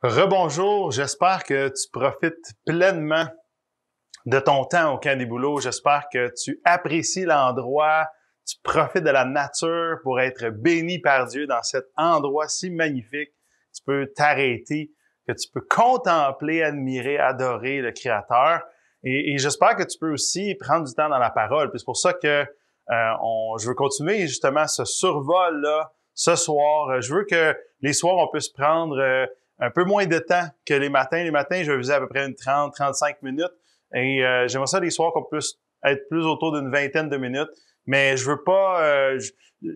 Rebonjour, j'espère que tu profites pleinement de ton temps au camp des boulots. J'espère que tu apprécies l'endroit, tu profites de la nature pour être béni par Dieu dans cet endroit si magnifique. Tu peux t'arrêter, que tu peux contempler, admirer, adorer le Créateur. Et j'espère que tu peux aussi prendre du temps dans la parole. Puis c'est pour ça que je veux continuer justement ce survol-là ce soir. Je veux que les soirs, on puisse prendre un peu moins de temps que les matins. Les matins, je vais viser à peu près une 30-35 minutes. Et j'aimerais ça les soirs qu'on puisse être plus autour d'une vingtaine de minutes. Mais je veux pas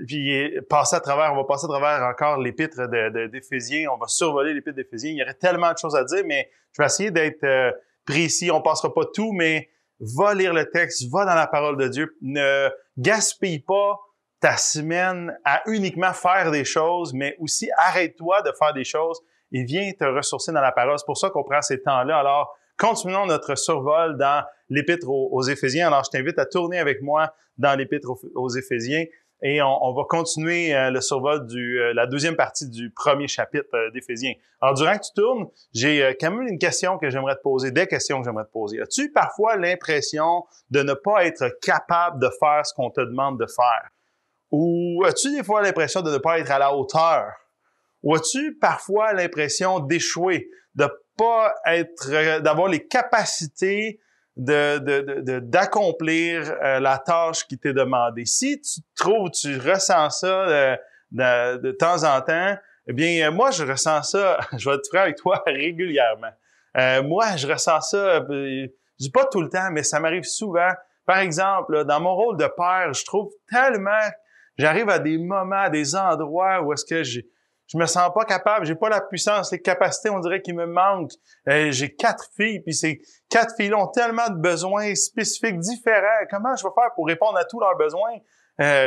puis passer à travers, on va passer à travers encore l'épître d'Éphésiens. On va survoler l'épître d'Éphésiens. Il y aurait tellement de choses à dire, mais je vais essayer d'être précis. On passera pas tout, mais va lire le texte, va dans la parole de Dieu. Ne gaspille pas ta semaine à uniquement faire des choses, mais aussi arrête-toi de faire des choses et viens te ressourcer dans la parole. C'est pour ça qu'on prend ces temps-là. Alors, continuons notre survol dans l'Épître aux Éphésiens. Alors, je t'invite à tourner avec moi dans l'Épître aux Éphésiens et on va continuer le survol la deuxième partie du premier chapitre d'Éphésiens. Alors, durant que tu tournes, j'ai quand même une question que j'aimerais te poser, des questions que j'aimerais te poser. As-tu parfois l'impression de ne pas être capable de faire ce qu'on te demande de faire? Ou as-tu des fois l'impression de ne pas être à la hauteur? Ou as-tu parfois l'impression d'échouer, de pas être, d'avoir les capacités d'accomplir la tâche qui t'est demandée? Si tu ressens ça de temps en temps, eh bien, moi, je ressens ça, je vais être franc avec toi, régulièrement. Moi, je ressens ça, je dis pas tout le temps, mais ça m'arrive souvent. Par exemple, là, dans mon rôle de père, je trouve tellement, j'arrive à des moments, à des endroits où est-ce que je me sens pas capable, j'ai pas la puissance, les capacités, on dirait qu'il me manquent. J'ai 4 filles, puis ces 4 filles-là ont tellement de besoins spécifiques, différents. Comment je vais faire pour répondre à tous leurs besoins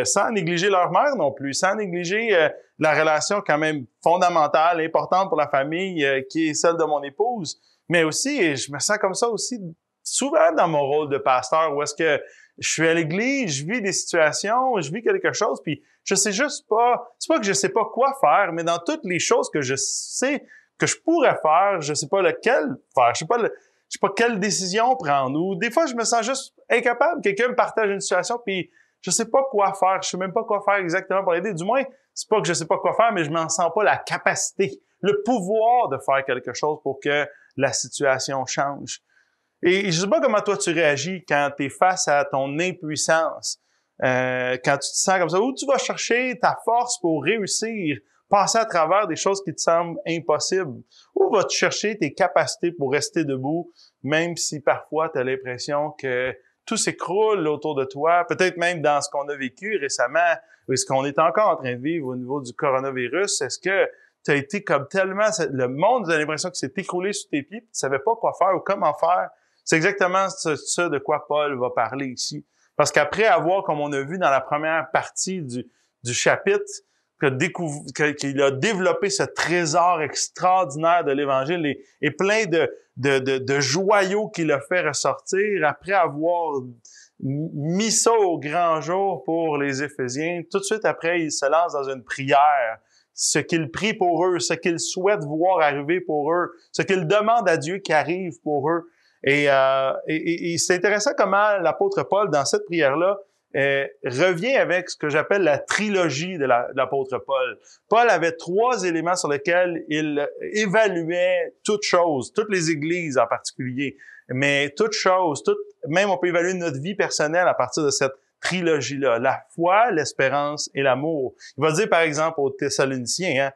sans négliger leur mère non plus, sans négliger la relation quand même fondamentale, importante pour la famille, qui est celle de mon épouse. Mais aussi, et je me sens comme ça aussi souvent dans mon rôle de pasteur, où est-ce que je suis à l'église, je vis des situations, je vis quelque chose, puis je sais juste pas, c'est pas que je sais pas quoi faire, mais dans toutes les choses que je sais que je pourrais faire, je sais pas lequel faire, je sais pas quelle décision prendre, ou des fois je me sens juste incapable, quelqu'un me partage une situation, puis je sais pas quoi faire, je sais même pas quoi faire exactement pour l'aider, du moins, c'est pas que je sais pas quoi faire, mais je m'en sens pas la capacité, le pouvoir de faire quelque chose pour que la situation change. Et je sais pas comment toi tu réagis quand tu es face à ton impuissance, quand tu te sens comme ça, où tu vas chercher ta force pour réussir, passer à travers des choses qui te semblent impossibles, où vas-tu chercher tes capacités pour rester debout, même si parfois tu as l'impression que tout s'écroule autour de toi, peut-être même dans ce qu'on a vécu récemment, ou ce qu'on est encore en train de vivre au niveau du coronavirus. Est-ce que tu as été comme tellement, le monde a l'impression que c'est écroulé sous tes pieds, puis tu savais pas quoi faire ou comment faire? C'est exactement ça de quoi Paul va parler ici. Parce qu'après avoir, comme on a vu dans la première partie du chapitre, qu'il a développé ce trésor extraordinaire de l'Évangile et plein de joyaux qu'il a fait ressortir, après avoir mis ça au grand jour pour les Éphésiens, tout de suite après, il se lance dans une prière. Ce qu'il prie pour eux, ce qu'il souhaite voir arriver pour eux, ce qu'il demande à Dieu qui arrive pour eux. Et c'est intéressant comment l'apôtre Paul, dans cette prière-là, revient avec ce que j'appelle la trilogie de l'apôtre Paul. Paul avait 3 éléments sur lesquels il évaluait toutes choses, toutes les églises en particulier, mais toutes choses, même on peut évaluer notre vie personnelle à partir de cette trilogie-là, la foi, l'espérance et l'amour. Il va dire par exemple aux Thessaloniciens,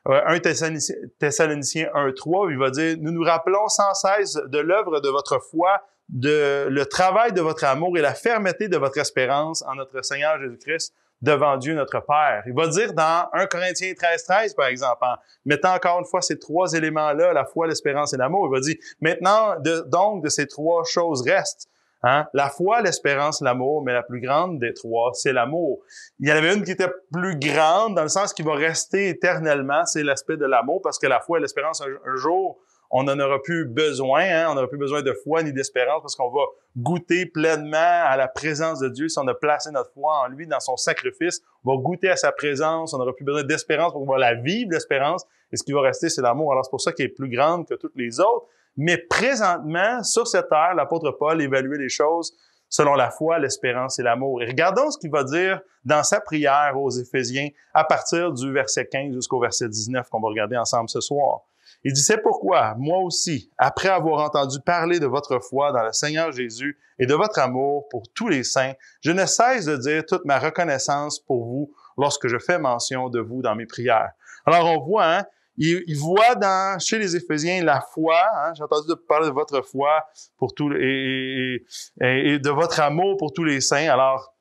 1 Thessaloniciens 1:3, il va dire « Nous nous rappelons sans cesse de l'œuvre de votre foi, le travail de votre amour et la fermeté de votre espérance en notre Seigneur Jésus-Christ devant Dieu notre Père. » Il va dire dans 1 Corinthiens 13:13, par exemple, en mettant encore une fois ces 3 éléments-là, la foi, l'espérance et l'amour, il va dire « Maintenant, donc, de ces 3 choses restent. » Hein? La foi, l'espérance, l'amour, mais la plus grande des 3, c'est l'amour. Il y en avait une qui était plus grande, dans le sens qui va rester éternellement, c'est l'aspect de l'amour, parce que la foi et l'espérance, un jour, on n'en aura plus besoin, hein, on n'aura plus besoin de foi ni d'espérance parce qu'on va goûter pleinement à la présence de Dieu. Si on a placé notre foi en lui, dans son sacrifice, on va goûter à sa présence, on n'aura plus besoin d'espérance pour pouvoir la vivre, l'espérance. Et ce qui va rester, c'est l'amour. Alors, c'est pour ça qu'elle est plus grande que toutes les autres. Mais présentement, sur cette terre, l'apôtre Paul évaluait les choses selon la foi, l'espérance et l'amour. Et regardons ce qu'il va dire dans sa prière aux Éphésiens à partir du verset 15 jusqu'au verset 19 qu'on va regarder ensemble ce soir. Il dit, c'est pourquoi, moi aussi, après avoir entendu parler de votre foi dans le Seigneur Jésus et de votre amour pour tous les saints, je ne cesse de dire toute ma reconnaissance pour vous lorsque je fais mention de vous dans mes prières. Alors, on voit, hein, il voit chez les Éphésiens la foi, hein, j'ai entendu parler de votre foi pour tous et de votre amour pour tous les saints. Alors,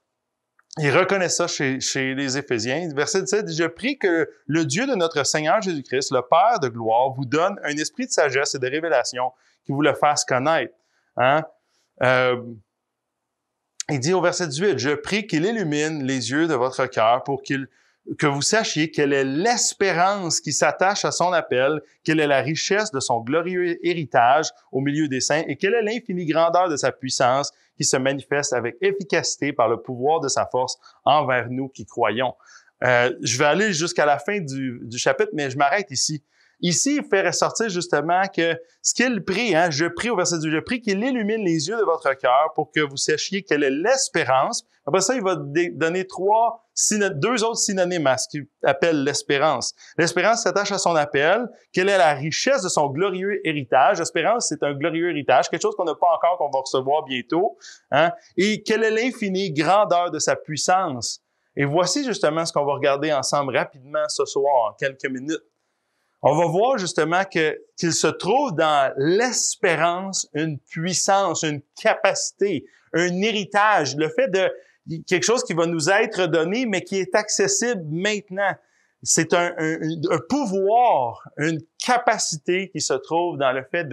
il reconnaît ça chez les Éphésiens. Verset 17 dit, « Je prie que le Dieu de notre Seigneur Jésus-Christ, le Père de gloire, vous donne un esprit de sagesse et de révélation qui vous le fasse connaître. » Hein? Il dit au verset 18, « Je prie qu'il illumine les yeux de votre cœur pour que vous sachiez quelle est l'espérance qui s'attache à son appel, quelle est la richesse de son glorieux héritage au milieu des saints et quelle est l'infinie grandeur de sa puissance qui se manifeste avec efficacité par le pouvoir de sa force envers nous qui croyons. » Je vais aller jusqu'à la fin du chapitre, mais je m'arrête ici. Ici, il fait ressortir justement que ce qu'il prie, hein, je prie au verset 2, je prie qu'il illumine les yeux de votre cœur pour que vous sachiez quelle est l'espérance. Après ça, il va donner deux autres synonymes à ce qu'il appelle l'espérance. L'espérance s'attache à son appel. Quelle est la richesse de son glorieux héritage? L'espérance, c'est un glorieux héritage, quelque chose qu'on n'a pas encore, qu'on va recevoir bientôt. Hein? Et quelle est l'infinie grandeur de sa puissance? Et voici justement ce qu'on va regarder ensemble rapidement ce soir, en quelques minutes. On va voir justement qu'il se trouve dans l'espérance une puissance, une capacité, un héritage, le fait de quelque chose qui va nous être donné, mais qui est accessible maintenant. C'est un pouvoir, une capacité qui se trouve dans le fait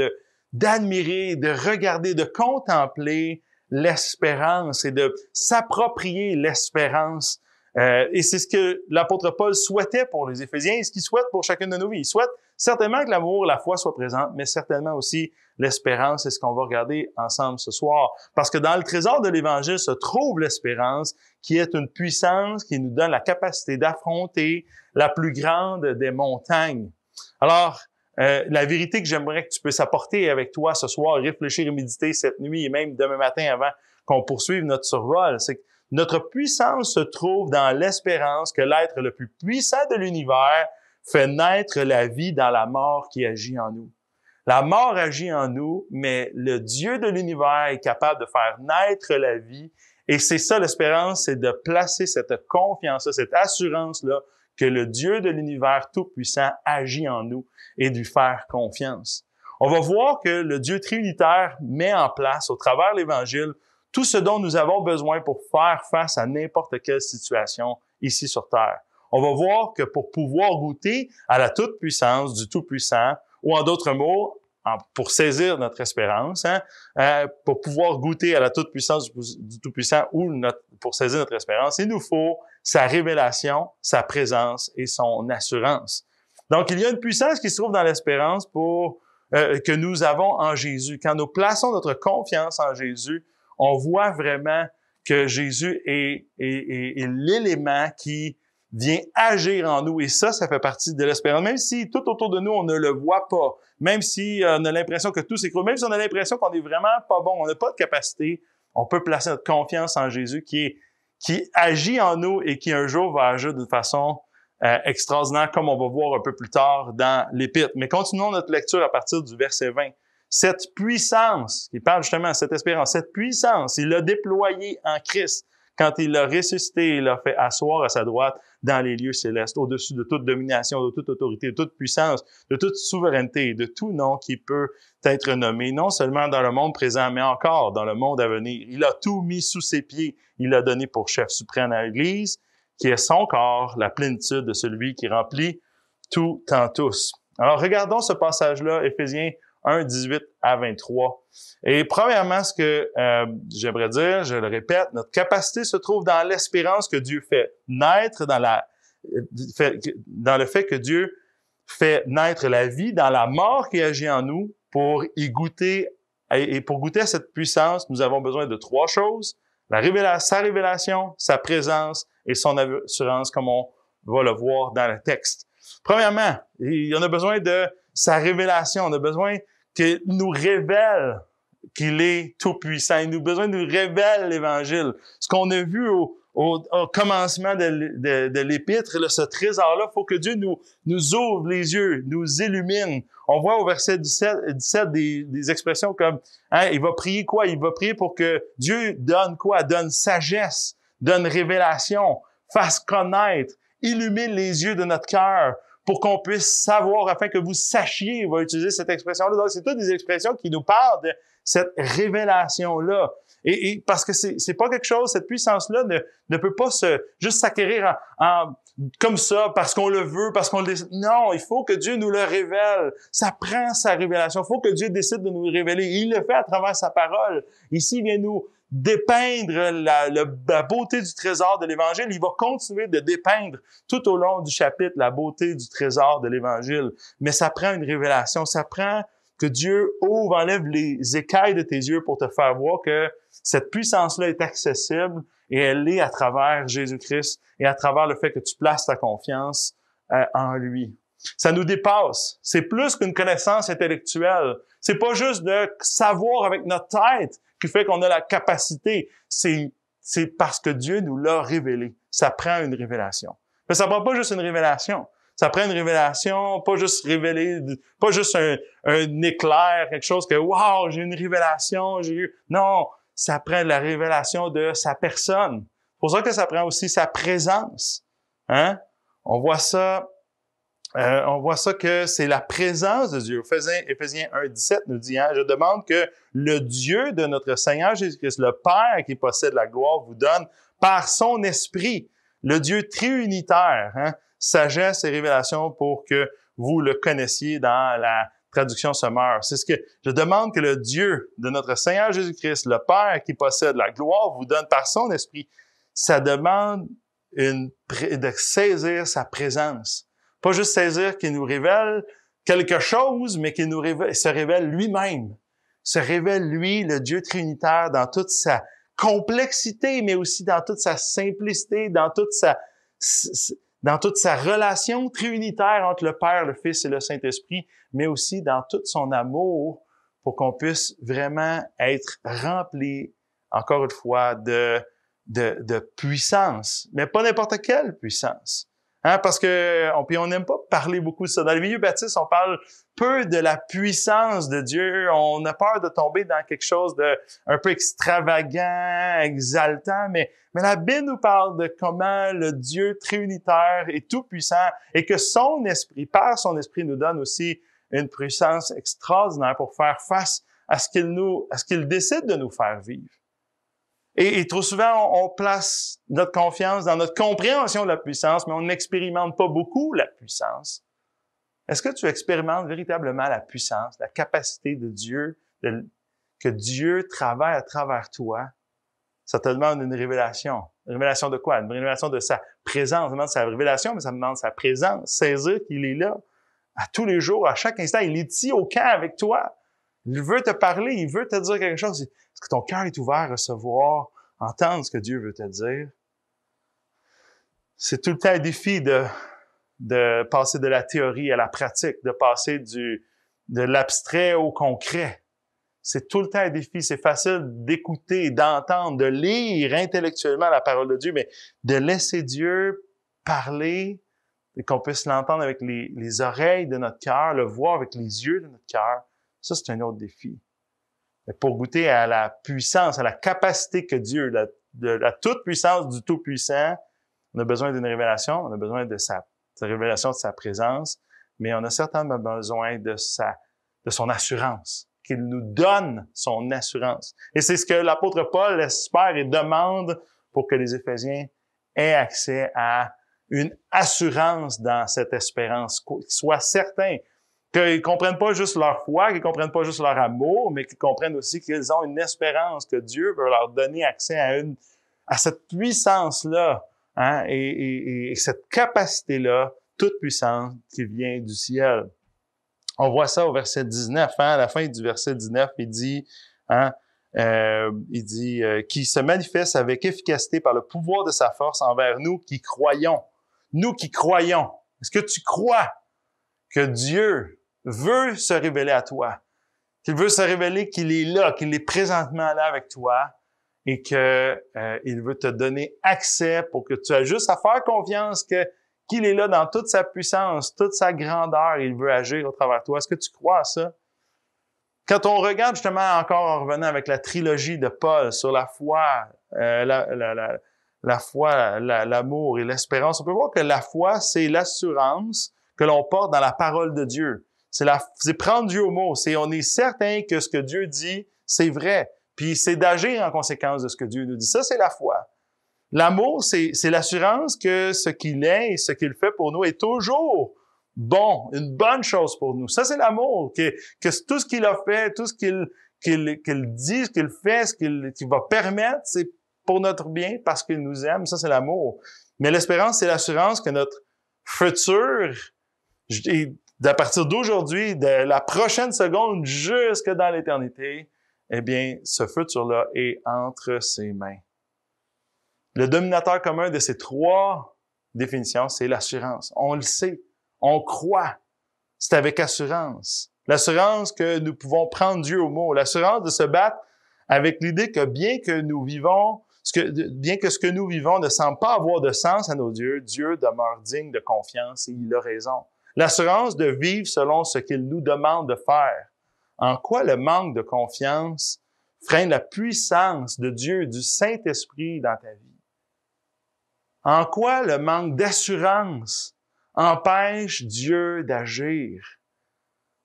d'admirer, de regarder, de contempler l'espérance et de s'approprier l'espérance. Et c'est ce que l'apôtre Paul souhaitait pour les Éphésiens et ce qu'il souhaite pour chacune de nos vies. Il souhaite certainement que l'amour, la foi soient présentes, mais certainement aussi l'espérance. C'est ce qu'on va regarder ensemble ce soir. Parce que dans le trésor de l'Évangile se trouve l'espérance, qui est une puissance qui nous donne la capacité d'affronter la plus grande des montagnes. Alors, la vérité que j'aimerais que tu puisses apporter avec toi ce soir, réfléchir et méditer cette nuit et même demain matin avant qu'on poursuive notre survol, c'est que notre puissance se trouve dans l'espérance que l'être le plus puissant de l'univers fait naître la vie dans la mort qui agit en nous. La mort agit en nous, mais le Dieu de l'univers est capable de faire naître la vie. Et c'est ça l'espérance, c'est de placer cette confiance-là, cette assurance-là que le Dieu de l'univers tout-puissant agit en nous et de lui faire confiance. On va voir que le Dieu trinitaire met en place, au travers de l'Évangile, tout ce dont nous avons besoin pour faire face à n'importe quelle situation ici sur Terre. On va voir que pour pouvoir goûter à la toute-puissance du Tout-Puissant, ou en d'autres mots, pour saisir notre espérance, hein, pour pouvoir goûter à la toute-puissance du Tout-Puissant ou pour saisir notre espérance, il nous faut sa révélation, sa présence et son assurance. Donc, il y a une puissance qui se trouve dans l'espérance que nous avons en Jésus. Quand nous plaçons notre confiance en Jésus, on voit vraiment que Jésus est l'élément qui vient agir en nous. Et ça fait partie de l'espérance. Même si tout autour de nous, on ne le voit pas, même si on a l'impression que tout s'écroule, même si on a l'impression qu'on est vraiment pas bon, on n'a pas de capacité, on peut placer notre confiance en Jésus qui agit en nous et qui un jour va agir d'une façon extraordinaire, comme on va voir un peu plus tard dans l'Épître. Mais continuons notre lecture à partir du verset 20. Cette puissance, il parle justement de cette espérance, cette puissance, il l'a déployée en Christ quand il l'a ressuscité et l'a fait asseoir à sa droite dans les lieux célestes, au-dessus de toute domination, de toute autorité, de toute puissance, de toute souveraineté, de tout nom qui peut être nommé, non seulement dans le monde présent, mais encore dans le monde à venir. Il a tout mis sous ses pieds. Il l'a donné pour chef suprême à l'Église, qui est son corps, la plénitude de celui qui remplit tout en tous. Alors, regardons ce passage-là, Éphésiens 1, 18 à 23. Et premièrement, ce que j'aimerais dire, je le répète, notre capacité se trouve dans l'espérance que Dieu fait naître, dans le fait que Dieu fait naître la vie dans la mort qui agit en nous pour y goûter. Et pour goûter à cette puissance, nous avons besoin de 3 choses. Sa révélation, sa présence et son assurance, comme on va le voir dans le texte. Premièrement, on a besoin de sa révélation. On a besoin qu'il nous révèle qu'il est tout-puissant. Il a besoin de nous révèle l'Évangile. Ce qu'on a vu au commencement de l'Épître, là, ce trésor-là, il faut que Dieu nous ouvre les yeux, nous illumine. On voit au verset 17 des expressions comme, il va prier quoi? Il va prier pour que Dieu donne quoi? Donne sagesse, donne révélation, fasse connaître, illumine les yeux de notre cœur pour qu'on puisse savoir, afin que vous sachiez, il va utiliser cette expression-là. Donc, c'est toutes des expressions qui nous parlent de cette révélation-là. Et parce que c'est pas quelque chose, cette puissance-là ne peut pas juste s'acquérir comme ça, parce qu'on le veut, parce qu'on le décide. Non, il faut que Dieu nous le révèle. Ça prend sa révélation. Il faut que Dieu décide de nous le révéler. Et il le fait à travers sa parole. Ici, il vient nous dépeindre la beauté du trésor de l'Évangile. Il va continuer de dépeindre tout au long du chapitre la beauté du trésor de l'Évangile. Mais ça prend une révélation. Ça prend que Dieu enlève les écailles de tes yeux pour te faire voir que cette puissance-là est accessible et elle est à travers Jésus-Christ et à travers le fait que tu places ta confiance en lui. Ça nous dépasse. C'est plus qu'une connaissance intellectuelle. C'est pas juste de savoir avec notre tête qui fait qu'on a la capacité. C'est parce que Dieu nous l'a révélé. Ça prend une révélation. Mais ça prend pas juste une révélation. Ça prend une révélation, pas juste révéler, pas juste un éclair, quelque chose que, wow, j'ai une révélation, j'ai eu. Non, ça prend la révélation de sa personne. C'est pour ça que ça prend aussi sa présence. Hein? On voit ça que c'est la présence de Dieu. Éphésiens 1:17 nous dit, je demande que le Dieu de notre Seigneur Jésus-Christ, le Père qui possède la gloire, vous donne par son esprit, le Dieu triunitaire, sagesse et révélation pour que vous le connaissiez dans la traduction Semeur. C'est ce que je demande que le Dieu de notre Seigneur Jésus-Christ, le Père qui possède la gloire, vous donne par son esprit. Ça demande de saisir sa présence. Pas juste saisir qu'il nous révèle quelque chose, mais qu'il se révèle lui-même. Se révèle lui, le Dieu trinitaire, dans toute sa complexité, mais aussi dans toute sa simplicité, dans toute sa relation trinitaire entre le Père, le Fils et le Saint-Esprit, mais aussi dans tout son amour pour qu'on puisse vraiment être rempli, encore une fois, de puissance. Mais pas n'importe quelle puissance. Parce que on n'aime pas parler beaucoup de ça. Dans le milieu baptiste, on parle peu de la puissance de Dieu. On a peur de tomber dans quelque chose de un peu extravagant, exaltant, mais la Bible nous parle de comment le Dieu triunitaire est tout puissant et que son esprit, par son esprit, nous donne aussi une puissance extraordinaire pour faire face à ce qu'il décide de nous faire vivre. Et trop souvent, on place notre confiance dans notre compréhension de la puissance, mais on n'expérimente pas beaucoup la puissance. Est-ce que tu expérimentes véritablement la puissance, la capacité de Dieu, que Dieu travaille à travers toi? Ça te demande une révélation. Une révélation de quoi? Une révélation de sa présence. Ça demande sa révélation, mais ça demande sa présence. Saisir qu'il est là à tous les jours, à chaque instant. Il est ici au camp avec toi. Il veut te parler, il veut te dire quelque chose. Est-ce que ton cœur est ouvert à recevoir, entendre ce que Dieu veut te dire? C'est tout le temps un défi de passer de la théorie à la pratique, de passer de l'abstrait au concret. C'est tout le temps un défi. C'est facile d'écouter, d'entendre, de lire intellectuellement la parole de Dieu, mais de laisser Dieu parler et qu'on puisse l'entendre avec les oreilles de notre cœur, le voir avec les yeux de notre cœur, ça, c'est un autre défi. Mais pour goûter à la puissance, à la capacité que Dieu, de la toute-puissance du Tout-Puissant, on a besoin d'une révélation, on a besoin de sa révélation de sa présence, mais on a certainement besoin de son assurance, qu'il nous donne son assurance. Et c'est ce que l'apôtre Paul espère et demande pour que les Éphésiens aient accès à une assurance dans cette espérance, qu'ils soient certains qu'ils comprennent pas juste leur foi, qu'ils comprennent pas juste leur amour, mais qu'ils comprennent aussi qu'ils ont une espérance, que Dieu veut leur donner accès à cette puissance-là, et cette capacité-là, toute puissance qui vient du ciel. On voit ça au verset 19, à la fin du verset 19, il dit, qui se manifeste avec efficacité par le pouvoir de sa force envers nous qui croyons. Nous qui croyons. Est-ce que tu crois que Dieu veut se révéler à toi? Qu'il veut se révéler qu'il est là, qu'il est présentement là avec toi et que il veut te donner accès pour que tu aies juste à faire confiance qu'il est là dans toute sa puissance, toute sa grandeur, il veut agir au travers de toi. Est-ce que tu crois à ça? Quand on regarde justement encore en revenant avec la trilogie de Paul sur la foi, la foi, l'amour et l'espérance, on peut voir que la foi, c'est l'assurance que l'on porte dans la parole de Dieu. C'est prendre Dieu au mot. On est certain que ce que Dieu dit, c'est vrai. Puis c'est d'agir en conséquence de ce que Dieu nous dit. Ça, c'est la foi. L'amour, c'est l'assurance que ce qu'il est et ce qu'il fait pour nous est toujours bon, une bonne chose pour nous. Ça, c'est l'amour. Que tout ce qu'il a fait, tout ce qu'il dit, ce qu'il fait, ce qu'il va permettre, c'est pour notre bien parce qu'il nous aime. Ça, c'est l'amour. Mais l'espérance, c'est l'assurance que notre futur, à partir d'aujourd'hui, de la prochaine seconde jusque dans l'éternité, eh bien, ce futur-là est entre ses mains. Le dominateur commun de ces trois définitions, c'est l'assurance. On le sait. On croit. C'est avec assurance. L'assurance que nous pouvons prendre Dieu au mot. L'assurance de se battre avec l'idée que bien que ce que nous vivons ne semble pas avoir de sens à nos yeux, Dieu demeure digne de confiance et il a raison. L'assurance de vivre selon ce qu'il nous demande de faire. En quoi le manque de confiance freine la puissance de Dieu, du Saint-Esprit dans ta vie? En quoi le manque d'assurance empêche Dieu d'agir?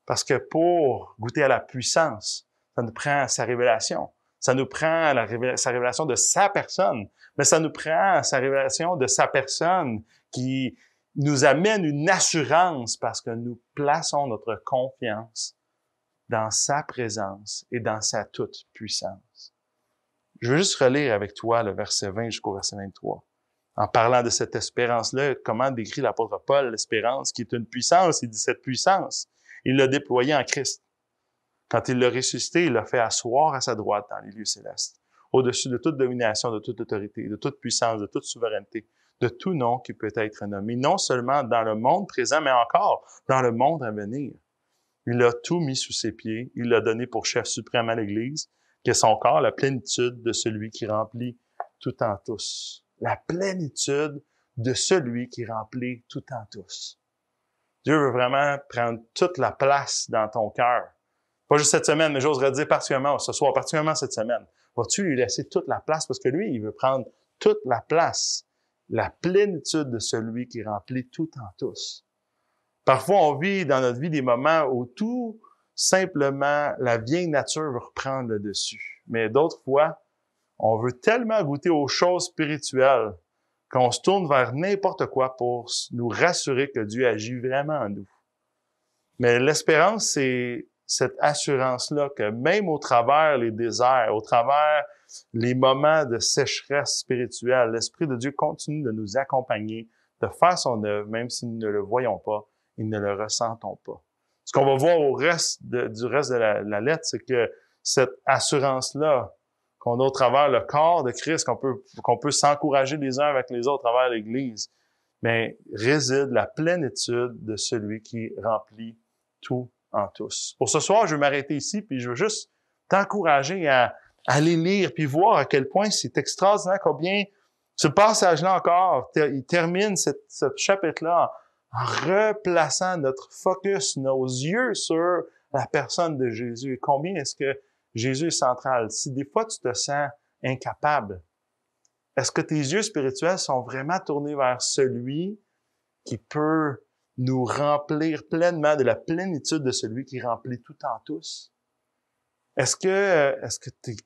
Parce que pour goûter à la puissance, ça nous prend sa révélation. Ça nous prend sa révélation de sa personne. Mais ça nous prend sa révélation de sa personne qui nous amène une assurance parce que nous plaçons notre confiance dans sa présence et dans sa toute puissance. Je veux juste relire avec toi le verset 20 jusqu'au verset 23. En parlant de cette espérance-là, comment décrit l'apôtre Paul l'espérance qui est une puissance? Il dit cette puissance, il l'a déployée en Christ. Quand il l'a ressuscité, il l'a fait asseoir à sa droite dans les lieux célestes, au-dessus de toute domination, de toute autorité, de toute puissance, de toute souveraineté, de tout nom qui peut être nommé, non seulement dans le monde présent, mais encore dans le monde à venir. Il a tout mis sous ses pieds, il l'a donné pour chef suprême à l'Église, qui est son corps, la plénitude de celui qui remplit tout en tous. La plénitude de celui qui remplit tout en tous. Dieu veut vraiment prendre toute la place dans ton cœur. Pas juste cette semaine, mais j'oserais dire particulièrement ce soir, particulièrement cette semaine. Vas-tu lui laisser toute la place? Parce que lui, il veut prendre toute la place. La plénitude de celui qui remplit tout en tous. Parfois, on vit dans notre vie des moments où tout simplement la vieille nature veut reprendre le dessus. Mais d'autres fois, on veut tellement goûter aux choses spirituelles qu'on se tourne vers n'importe quoi pour nous rassurer que Dieu agit vraiment en nous. Mais l'espérance, c'est cette assurance-là que même au travers les déserts, au travers les moments de sécheresse spirituelle, l'Esprit de Dieu continue de nous accompagner, de faire son œuvre, même si nous ne le voyons pas et ne le ressentons pas. Ce qu'on va voir du reste de la lettre, c'est que cette assurance-là, qu'on a au travers le corps de Christ, qu'on peut s'encourager les uns avec les autres à travers l'Église, mais réside la plénitude de celui qui remplit tout en tous. Pour ce soir, je vais m'arrêter ici, puis je veux juste t'encourager à aller lire, puis voir à quel point c'est extraordinaire, combien ce passage-là encore, il termine ce chapitre-là en replaçant notre focus, nos yeux sur la personne de Jésus. Et combien est-ce que Jésus est central? Si des fois tu te sens incapable, est-ce que tes yeux spirituels sont vraiment tournés vers celui qui peut nous remplir pleinement de la plénitude de celui qui remplit tout en tous? Est-ce que tu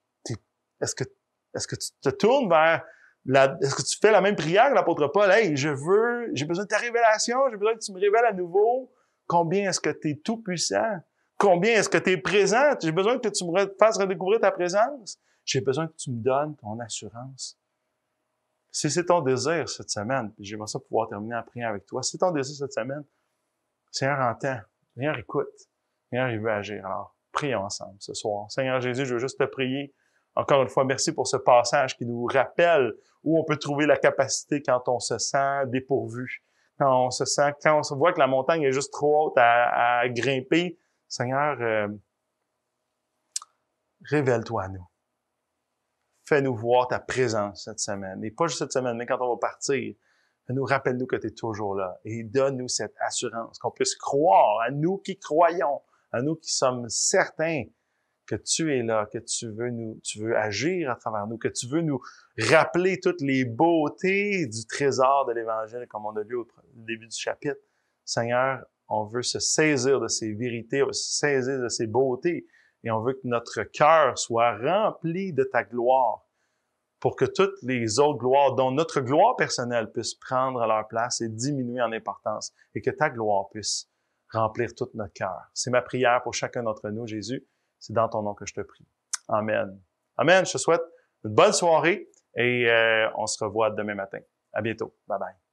te tournes vers est-ce que tu fais la même prière que l'apôtre Paul? Hey, j'ai besoin de ta révélation, j'ai besoin que tu me révèles à nouveau. Combien est-ce que tu es tout puissant? Combien est-ce que tu es présent? J'ai besoin que tu me fasses redécouvrir ta présence. J'ai besoin que tu me donnes ton assurance. Si c'est ton désir cette semaine, puis j'aimerais ça pouvoir terminer en priant avec toi, si c'est ton désir cette semaine, Seigneur entend, Seigneur écoute, Seigneur il veut agir. Alors, prions ensemble ce soir. Seigneur Jésus, je veux juste te prier. Encore une fois, merci pour ce passage qui nous rappelle où on peut trouver la capacité quand on se sent dépourvu, quand on se voit que la montagne est juste trop haute à grimper. Seigneur, révèle-toi à nous. Fais-nous voir ta présence cette semaine. Et pas juste cette semaine, mais quand on va partir, rappelle-nous que tu es toujours là. Et donne-nous cette assurance, qu'on puisse croire à nous qui croyons, à nous qui sommes certains que tu es là, que tu veux agir à travers nous, que tu veux nous rappeler toutes les beautés du trésor de l'Évangile, comme on a vu au début du chapitre. Seigneur, on veut se saisir de ces vérités, on veut se saisir de ces beautés, et on veut que notre cœur soit rempli de ta gloire, pour que toutes les autres gloires, dont notre gloire personnelle, puissent prendre leur place et diminuer en importance, et que ta gloire puisse remplir tout notre cœur. C'est ma prière pour chacun d'entre nous, Jésus. C'est dans ton nom que je te prie. Amen. Amen. Je te souhaite une bonne soirée et on se revoit demain matin. À bientôt. Bye bye.